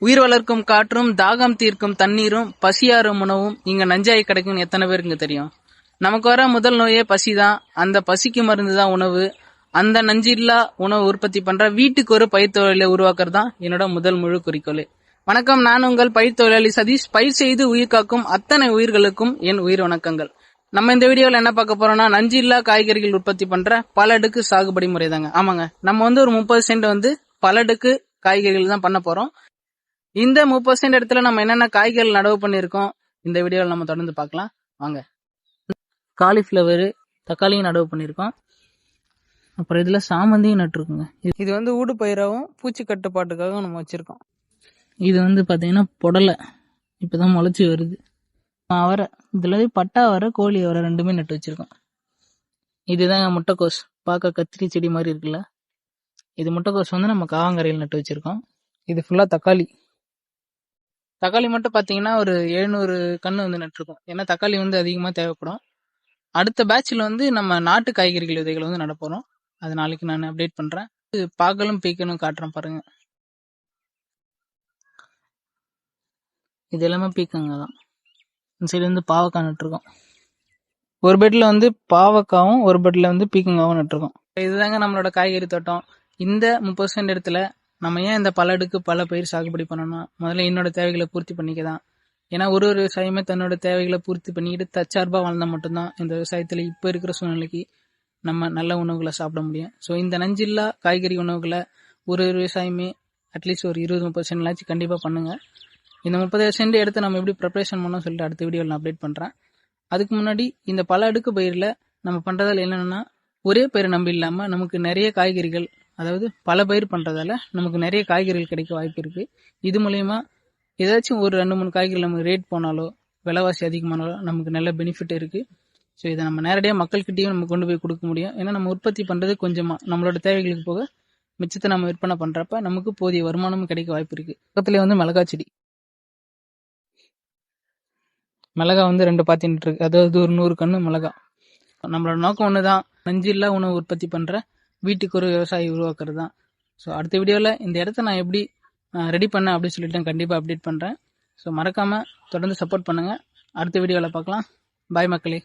உயிர் வளர்க்கும் காற்றும், தாகம் தீர்க்கும் தண்ணீரும், பசியாறும் உணவும் இங்க நஞ்சாய் கிடைக்குன்னு எத்தனை பேருக்கு தெரியும்? நமக்கு வர முதல் நோயே பசிதான். அந்த பசிக்கு மருந்து தான் உணவு. அந்த நஞ்சில்லா உணவு உற்பத்தி பண்ற வீட்டுக்கு ஒரு பயிர் தொழிலை உருவாக்குறது தான் என்னோட முதல் முழு குறிக்கோள். வணக்கம், நான் உங்கள் பயிர் தொழிலாளி சதீஷ். பயிர் செய்து உயிர் காக்கும் அத்தனை உயிர்களுக்கும் என் உயிர் வணக்கங்கள். நம்ம இந்த வீடியோல என்ன பார்க்க போறோம்னா, நஞ்சில்லா காய்கறிகள் உற்பத்தி பண்ற பல அடுக்கு சாகுபடி முறை தாங்க. ஆமாங்க, நம்ம ஒரு 30 சென்ட் பல அடுக்கு காய்கறிகள் தான் பண்ண போறோம். இந்த 30 சென்ட் இடத்துல நம்ம என்னென்ன காய்கறிகள் நடவு பண்ணிருக்கோம் இந்த வீடியோவில் நம்ம தொடர்ந்து பார்க்கலாம் வாங்க. காலிஃபிளவர், தக்காளியும் நடவு பண்ணிருக்கோம். அப்புறம் இதுல சாமந்தியும் நட்டுருக்குங்க. இது ஊடு பயிராகவும் பூச்சி கட்டுப்பாட்டுக்காகவும் நம்ம வச்சிருக்கோம். இது பாத்தீங்கன்னா புடலை இப்பதான் முளைச்சி வருது. அவரை, இதுல பட்டா அவரை, கோழி அவரை ரெண்டுமே நட்டு வச்சிருக்கோம். இதுதான் முட்டைக்கோஸ், பார்க்க கத்திரி செடி மாதிரி இருக்குல்ல, இது முட்டைக்கோஸ் நம்ம காவாங்கரையில் நட்டு வச்சிருக்கோம். இது ஃபுல்லா தக்காளி. தக்காளி மட்டும் பாத்தீங்கன்னா ஒரு 700 கண்ணு நட்டுருக்கோம். ஏன்னா தக்காளி அதிகமா தேவைப்படும். அடுத்த பேட்ச்ல நம்ம நாட்டு காய்கறிகள் விதைகள் நட போறோம். அது நாளைக்கு நான் அப்டேட் பண்றேன். பாக்கலும் பீக்கனும் காட்டுறேன் பாருங்க. இது எல்லாமே பீக்கங்க தான். இந்த சைடு பாவக்காய் நட்டுருக்கோம். ஒரு பெட்ல பாவக்காவும் ஒரு பெட்ல பீக்கங்காவும் நட்டுருக்கோம். இதுதாங்க நம்மளோட காய்கறி தோட்டம். இந்த 30 சென்ட் இடத்துல நம்ம ஏன் இந்த பல அடுக்கு பல பயிர் சாகுபடி பண்ணணும்? முதல்ல என்னோட தேவைகளை பூர்த்தி பண்ணிக்கதான். ஏன்னா ஒரு விவசாயமே தன்னோட தேவைகளை பூர்த்தி பண்ணிக்கிட்டு தற்சார்பா வாழ்ந்தா மட்டும்தான் இந்த விவசாயத்துல இப்ப இருக்கிற சூழ்நிலைக்கு நம்ம நல்ல உணவுகளை சாப்பிட முடியும். ஸோ இந்த நஞ்சில்லா காய்கறி உணவுகளை ஒரு விவசாயமே அட்லீஸ்ட் ஒரு 20-30 சென்ட்லாச்சும் கண்டிப்பா பண்ணுங்க. இந்த 30 சென்ட் எடுத்து நம்ம எப்படி ப்ரிப்பரேஷன் பண்ணோம் சொல்லிட்டு அடுத்த வீடியோவில் நான் அப்டேட் பண்றேன். அதுக்கு முன்னாடி இந்த பல அடுக்கு பயிரில் நம்ம பண்றதால என்னன்னா, ஒரே பயிரை நம்பி இல்லாம நமக்கு நிறைய காய்கறிகள், அதாவது பல பயிர் பண்றதால நமக்கு நிறைய காய்கறிகள் கிடைக்க வாய்ப்பு இருக்கு. இது மூலயமா ஏதாச்சும் ஒரு 2-3 காய்கறிகள் நமக்கு ரேட் போனாலோ விலைவாசி அதிகமானாலோ நமக்கு நல்ல பெனிஃபிட் இருக்கு. ஸோ இதை நம்ம நேரடியாக மக்கள்கிட்டையும் நம்ம கொண்டு போய் கொடுக்க முடியும். ஏன்னா நம்ம உற்பத்தி பண்றது கொஞ்சமா நம்மளோட தேவைகளுக்கு போக மிச்சத்தை நம்ம விற்பனை பண்றப்ப நமக்கு போதிய வருமானமும் கிடைக்க வாய்ப்பு இருக்கு. பக்கத்துல மிளகா செடி, மிளகா 2 பாத்திட்டு இருக்கு. அதாவது ஒரு 100 கண்ணு மிளகா. நம்மளோட நோக்கம் ஒண்ணுதான், நஞ்சில்லா உணவு உற்பத்தி பண்ற வீட்டுக்கு ஒரு விவசாயி உருவாக்குறது தான். ஸோ அடுத்த வீடியோல இந்த இடத்த நான் எப்படி ரெடி பண்ணேன் அப்படின்னு சொல்லிட்டு கண்டிப்பா அப்டேட் பண்றேன். ஸோ மறக்காம தொடர்ந்து சப்போர்ட் பண்ணுங்க. அடுத்த வீடியோல பார்க்கலாம். பாய் மக்களே.